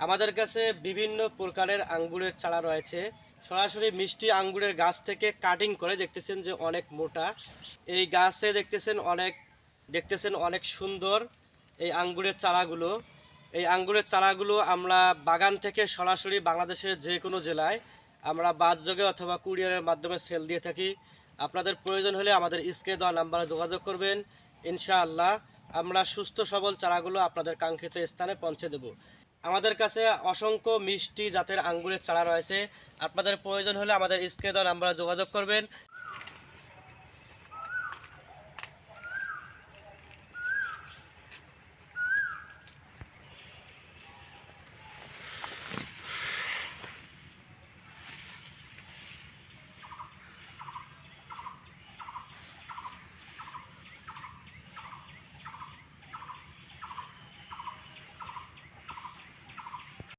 আমাদের কাছে বিভিন্ন প্রকারের আঙ্গুরের চারা রয়েছে। সরাসরি মিষ্টি আঙ্গুরের গাছ থেকে কাটিং করে দেখতেছেন যে অনেক মোটা। এই গাছে দেখতেছেন অনেক সুন্দর এই আঙ্গুরের চারাগুলো। এই আঙ্গুরের চারাগুলো আমরা বাগান থেকে সরাসরি বাংলাদেশের যে কোনো জেলায় আমরা বাসযোগে অথবা কুরিয়ারের মাধ্যমে সেল দিয়ে থাকি। আপনাদের প্রয়োজন হলে আমাদের স্ক্রিনে দেওয়া নাম্বারে যোগাযোগ করবেন। ইনশাআল্লাহ আমরা সুস্থ সবল চারাগুলো আপনাদের কাঙ্ক্ষিত স্থানে পৌঁছে দেব। আমাদের কাছে অসংখ্য মিষ্টি জাতের আঙ্গুরের চারা রয়েছে। আপনাদের প্রয়োজন হলে আমাদের স্ক্রিনে দেওয়া নাম্বারে যোগাযোগ করবেন।